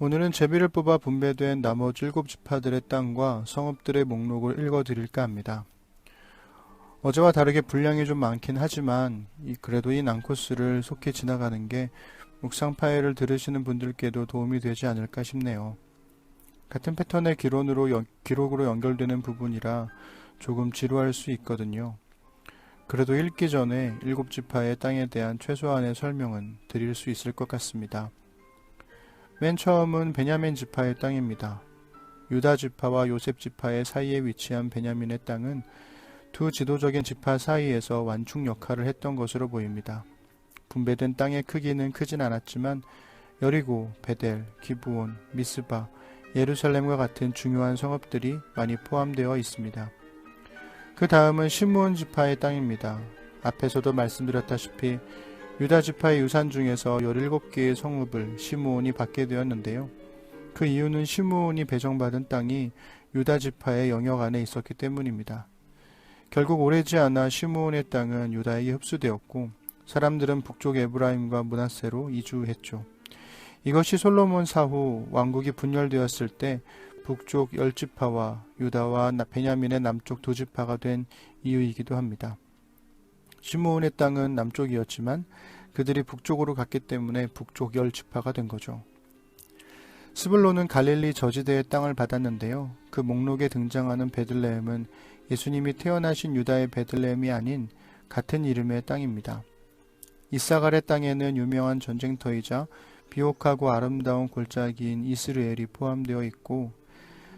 오늘은 제비를 뽑아 분배된 나머지 7지파들의 땅과 성읍들의 목록을 읽어드릴까 합니다. 어제와 다르게 분량이 좀 많긴 하지만 그래도 이 난코스를 속히 지나가는 게 묵상 파일을 들으시는 분들께도 도움이 되지 않을까 싶네요. 같은 패턴의 기록으로 연결되는 부분이라 조금 지루할 수 있거든요. 그래도 읽기 전에 7지파의 땅에 대한 최소한의 설명은 드릴 수 있을 것 같습니다. 맨 처음은 베냐민 지파의 땅입니다. 유다 지파와 요셉 지파의 사이에 위치한 베냐민의 땅은 두 지도적인 지파 사이에서 완충 역할을 했던 것으로 보입니다. 분배된 땅의 크기는 크진 않았지만 여리고, 베델, 기브온, 미스바, 예루살렘과 같은 중요한 성읍들이 많이 포함되어 있습니다. 그 다음은 시므온 지파의 땅입니다. 앞에서도 말씀드렸다시피 유다 지파의 유산 중에서 17개의 성읍을 시므온이 받게 되었는데요. 그 이유는 시므온이 배정받은 땅이 유다 지파의 영역 안에 있었기 때문입니다. 결국 오래지 않아 시므온의 땅은 유다에게 흡수되었고 사람들은 북쪽 에브라임과 므낫세로 이주했죠. 이것이 솔로몬 사후 왕국이 분열되었을 때 북쪽 10지파와 유다와 베냐민의 남쪽 2지파가 된 이유이기도 합니다. 시므온의 땅은 남쪽이었지만 그들이 북쪽으로 갔기 때문에 북쪽 10지파가 된 거죠. 스불론은 갈릴리 저지대의 땅을 받았는데요. 그 목록에 등장하는 베들레헴은 예수님이 태어나신 유다의 베들레헴이 아닌 같은 이름의 땅입니다. 이사갈의 땅에는 유명한 전쟁터이자 비옥하고 아름다운 골짜기인 이스르엘이 포함되어 있고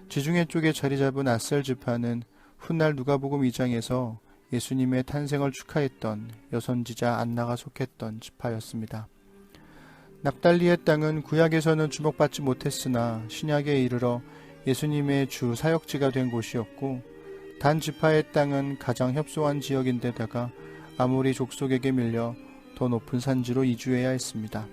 지중해 쪽에 자리 잡은 아셀 지파는 훗날 누가복음 2장에서 예수님의 탄생을 축하했던 여선지자 안나가 속했던 지파였습니다. 납달리의 땅은 구약에서는 주목받지 못했으나 신약에 이르러 예수님의 주 사역지가 된 곳이었고 단 지파의 땅은 가장 협소한 지역인데다가 아모리 족속에게 밀려 더 높은 산지로 이주해야 했습니다.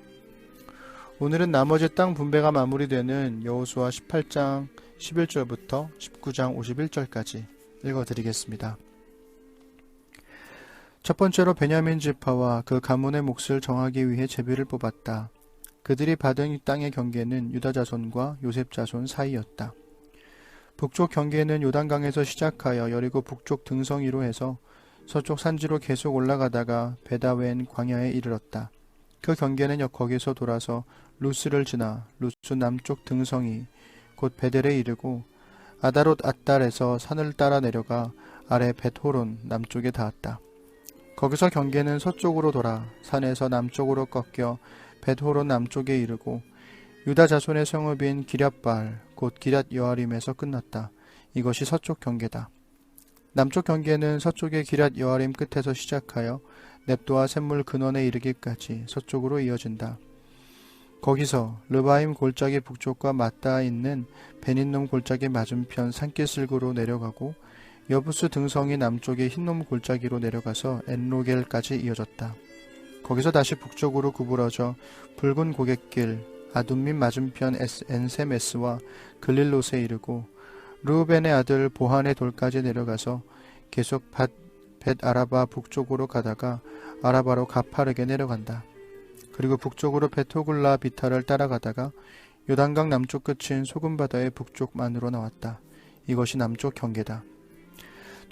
오늘은 나머지 땅 분배가 마무리되는 여호수아 18장 11절부터 19장 51절까지 읽어드리겠습니다. 첫 번째로 베냐민 지파와 그 가문의 몫을 정하기 위해 제비를 뽑았다. 그들이 받은 이 땅의 경계는 유다 자손과 요셉 자손 사이였다. 북쪽 경계는 요단강에서 시작하여 여리고 북쪽 등성이로 해서 서쪽 산지로 계속 올라가다가 베다웬 광야에 이르렀다. 그 경계는 거기서 돌아서 루스를 지나 루스 남쪽 등성이 곧 베델에 이르고 아다롯 앗달에서 산을 따라 내려가 아래 벳호론 남쪽에 닿았다. 거기서 경계는 서쪽으로 돌아 산에서 남쪽으로 꺾여 벳호론 남쪽에 이르고 유다 자손의 성읍인 기럇바알 곧 기럇 여아림에서 끝났다. 이것이 서쪽 경계다. 남쪽 경계는 서쪽의 기럇 여아림 끝에서 시작하여 넵도와 샘물 근원에 이르기까지 서쪽으로 이어진다. 거기서 르바임 골짜기 북쪽과 맞닿아 있는 베닌놈 골짜기 맞은편 산기슭으로 내려가고 여부스 등성이 남쪽의 흰놈 골짜기로 내려가서 엔로겔까지 이어졌다. 거기서 다시 북쪽으로 구부러져 붉은 고갯길 아둠민 맞은편 엔세메스와 글릴롯에 이르고 르우벤의 아들 보한의 돌까지 내려가서 계속 벳 아라바 북쪽으로 가다가 아라바로 가파르게 내려간다. 그리고 북쪽으로 베토글라 비타를 따라가다가 요단강 남쪽 끝인 소금바다의 북쪽만으로 나왔다. 이것이 남쪽 경계다.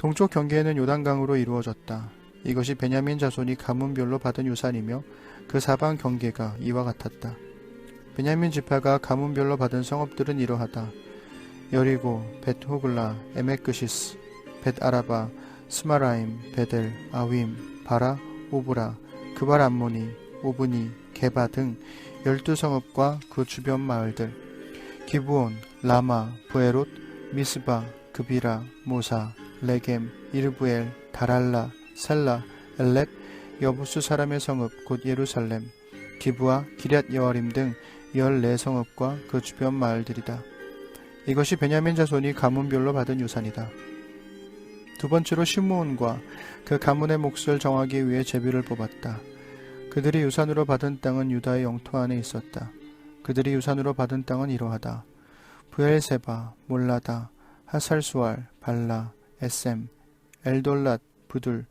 동쪽 경계는 요단강으로 이루어졌다. 이것이 베냐민 자손이 가문별로 받은 유산이며 그 사방 경계가 이와 같았다. 베냐민 지파가 가문별로 받은 성읍들은 이러하다. 여리고, 벳호글라, 에메크시스, 벳아라바, 스마라임, 베델, 아윈, 바라, 오브라, 그발 암모니, 오브니, 게바 등 12성읍과 그 주변 마을들, 기브온, 라마, 부에롯, 미스바, 그비라, 모사, 레겜, 이르부엘, 다랄라, 살라, 엘렙, 여부스 사람의 성읍 곧 예루살렘, 기브와 기럇 여아림 등 14성읍과 그 주변 마을들이다. 이것이 베냐민 자손이 가문별로 받은 유산이다. 두 번째로 시므온과 그 가문의 몫을 정하기 위해 제비를 뽑았다. 그들이 유산으로 받은 땅은 유다의 영토 안에 있었다. 그들이 유산으로 받은 땅은 이러하다. 브엘세바, 몰라다, 하살수알, 발라, 에셈, 엘돌랏, 부둘,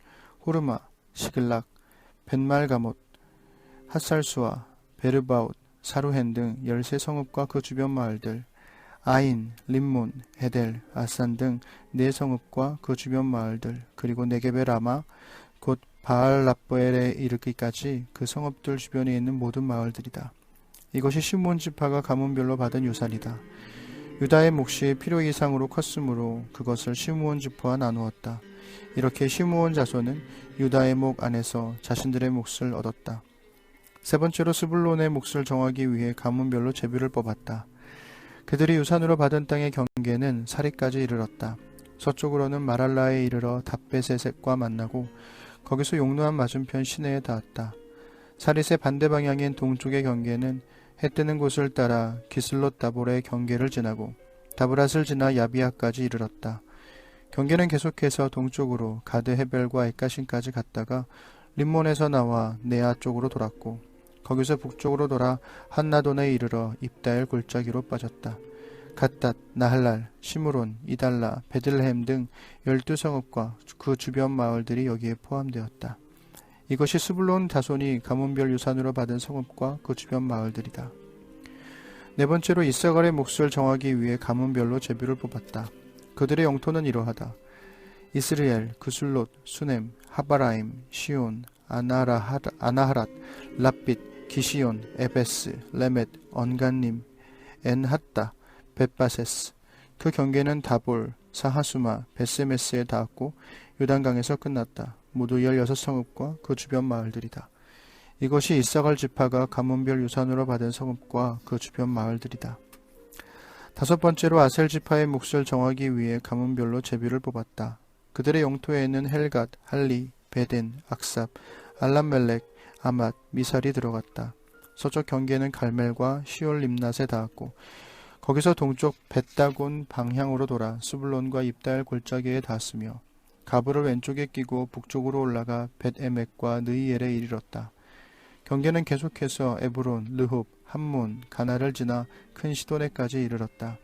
호르마, 시글락, 벤말가못, 핫살수아, 베르바웃, 사루헨 등 13성읍과 그 주변 마을들, 아인, 림몬, 에델, 아산 등 4성읍과 그 주변 마을들, 그리고 네겝의 라마, 곧 바알랍보엘에 이르기까지 그 성읍들 주변에 있는 모든 마을들이다. 이것이 시므온 지파가 가문별로 받은 유산이다. 유다의 몫이 필요 이상으로 컸으므로 그것을 시므온 지파와 나누었다. 이렇게 시므온 자손은 유다의 목 안에서 자신들의 몫을 얻었다. 세 번째로 스불론의 몫을 정하기 위해 가문별로 제비를 뽑았다. 그들이 유산으로 받은 땅의 경계는 사리까지 이르렀다. 서쪽으로는 마랄라에 이르러 답베셋과 만나고 거기서 용노한 맞은편 시내에 닿았다. 사릿의 반대 방향인 동쪽의 경계는 해 뜨는 곳을 따라 기슬롯 다볼의 경계를 지나고 다브랏을 지나 야비아까지 이르렀다. 경계는 계속해서 동쪽으로 가드 헤벨과 에까신까지 갔다가 림몬에서 나와 네아 쪽으로 돌았고 거기서 북쪽으로 돌아 한나돈에 이르러 입다엘 골짜기로 빠졌다. 갓닷, 나할랄, 시므론, 이달라, 베들레헴 등 12성읍과 그 주변 마을들이 여기에 포함되었다. 이것이 스불론 자손이 가문별 유산으로 받은 성읍과 그 주변 마을들이다. 네 번째로 이사갈의 몫을 정하기 위해 가문별로 제비를 뽑았다. 그들의 영토는 이러하다. 이스르엘, 그술롯, 수넴, 하바라임, 시온, 아나하랏, 랍빗, 기시온, 에베스, 레멧, 언간님, 엔핫다, 벳바세스. 그 경계는 다볼, 사하수마, 베세메스에 닿았고 요단강에서 끝났다. 모두 16성읍과 그 주변 마을들이다. 이것이 이사갈 지파가 가문별 유산으로 받은 성읍과 그 주변 마을들이다. 다섯 번째로 아셀 지파의 몫을 정하기 위해 가문별로 제비를 뽑았다. 그들의 영토에는 헬갓, 할리, 베덴, 악삽, 알람멜렉, 아맛, 미살이 들어갔다. 서쪽 경계는 갈멜과 시올 림낫에 닿았고 거기서 동쪽 벳다곤 방향으로 돌아 스불론과 입다엘 골짜기에 닿았으며 가브를 왼쪽에 끼고 북쪽으로 올라가 벳에멕과 느이엘에 이르렀다. 경계는 계속해서 에브론, 르홉, 함몬, 가나를 지나 큰 시도네까지 이르렀다.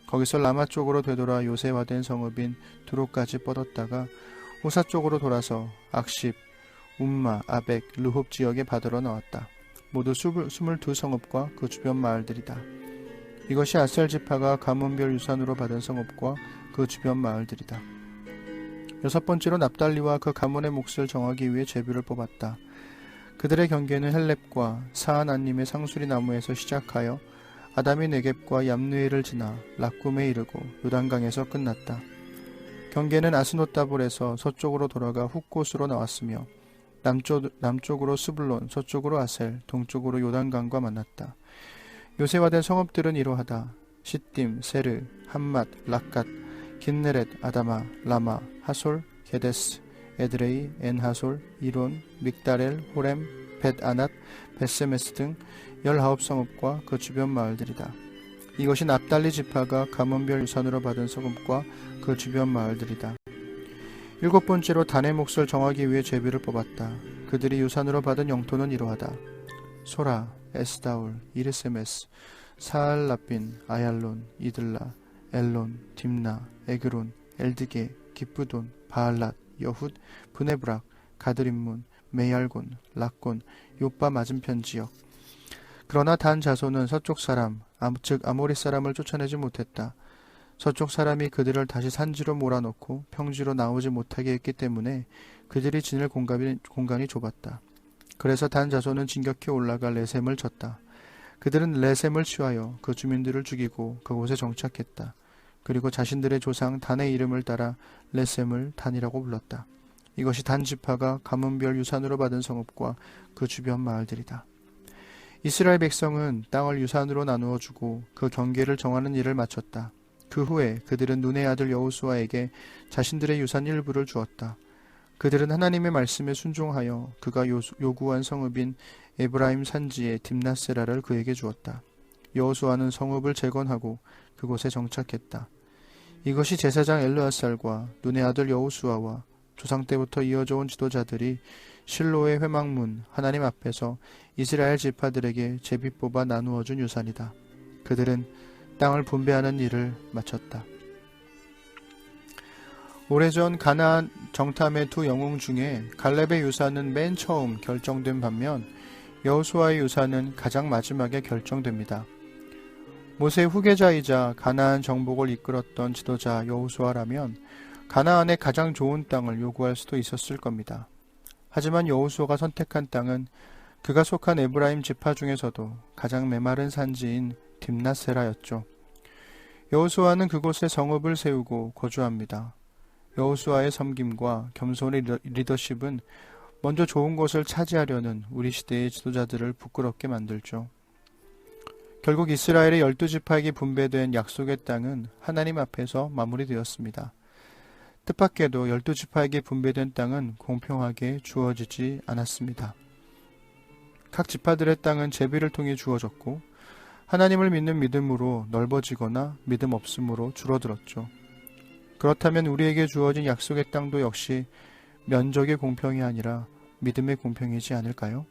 거기서 라마 쪽으로 되돌아 요새화된 성읍인 두로까지 뻗었다가 호사 쪽으로 돌아서 악십, 움마, 아벡, 르홉 지역에 바다로 나왔다. 모두 22성읍과 그 주변 마을들이다. 이것이 아셀 지파가 가문별 유산으로 받은 성읍과 그 주변 마을들이다. 여섯 번째로 납달리와 그 가문의 몫을 정하기 위해 제비를 뽑았다. 그들의 경계는 헬렙과 사하나님의 상수리 나무에서 시작하여 아담이 네겝과 얌느에를 지나 락굼에 이르고 요단강에서 끝났다. 경계는 아스노다볼에서 서쪽으로 돌아가 훗곳으로 나왔으며 남쪽으로 스불론, 서쪽으로 아셀, 동쪽으로 요단강과 만났다. 요새화된 성읍들은 이러하다. 시딤, 세르, 함맛, 락갓, 긴네렛, 아다마, 라마, 하솔, 게데스, 에드레이, 엔하솔, 이론, 믹다렐, 호렘, 벳아낫, 베세메스 등 19성읍과 그 주변 마을들이다. 이것이 납달리 지파가 가문별 유산으로 받은 성읍과 그 주변 마을들이다. 일곱 번째로 단의 몫을 정하기 위해 제비를 뽑았다. 그들이 유산으로 받은 영토는 이러하다. 소라, 에스다울, 이르세메스, 사알라빈, 아얄론, 이들라, 엘론, 딥나, 에그론, 엘드게, 기쁘돈, 바알랏, 여훗, 브네브락, 가드림문, 메얄곤, 락곤, 요빠 맞은편 지역. 그러나 단 자손은 서쪽 사람, 즉 아모리 사람을 쫓아내지 못했다. 서쪽 사람이 그들을 다시 산지로 몰아넣고 평지로 나오지 못하게 했기 때문에 그들이 지낼 공간이 좁았다. 그래서 단 자손은 진격해 올라가 레셈을 쳤다. 그들은 레셈을 취하여 그 주민들을 죽이고 그곳에 정착했다. 그리고 자신들의 조상 단의 이름을 따라 레셈을 단이라고 불렀다. 이것이 단 지파가 가문별 유산으로 받은 성읍과 그 주변 마을들이다. 이스라엘 백성은 땅을 유산으로 나누어 주고 그 경계를 정하는 일을 마쳤다. 그 후에 그들은 눈의 아들 여호수아에게 자신들의 유산 일부를 주었다. 그들은 하나님의 말씀에 순종하여 그가 요구한 성읍인 에브라임 산지의 딥나세라를 그에게 주었다. 여호수아는 성읍을 재건하고 그곳에 정착했다. 이것이 제사장 엘르아살과 눈의 아들 여호수아와 조상 때부터 이어져 온 지도자들이 실로의 회막문 하나님 앞에서 이스라엘 지파들에게 제비 뽑아 나누어 준 유산이다. 그들은 땅을 분배하는 일을 마쳤다. 오래전 가나안 정탐의 두 영웅 중에 갈렙의 유산은 맨 처음 결정된 반면 여호수아의 유산은 가장 마지막에 결정됩니다. 모세의 후계자이자 가나안 정복을 이끌었던 지도자 여호수아라면 가나안의 가장 좋은 땅을 요구할 수도 있었을 겁니다. 하지만 여호수아가 선택한 땅은 그가 속한 에브라임 지파 중에서도 가장 메마른 산지인 딥낫세라였죠. 여호수아는 그곳에 성읍을 세우고 거주합니다. 여호수아의 섬김과 겸손의 리더십은 먼저 좋은 곳을 차지하려는 우리 시대의 지도자들을 부끄럽게 만들죠. 결국 이스라엘의 12지파에게 분배된 약속의 땅은 하나님 앞에서 마무리되었습니다. 뜻밖에도 12지파에게 분배된 땅은 공평하게 주어지지 않았습니다. 각 지파들의 땅은 제비를 통해 주어졌고 하나님을 믿는 믿음으로 넓어지거나 믿음 없음으로 줄어들었죠. 그렇다면 우리에게 주어진 약속의 땅도 역시 면적의 공평이 아니라 믿음의 공평이지 않을까요?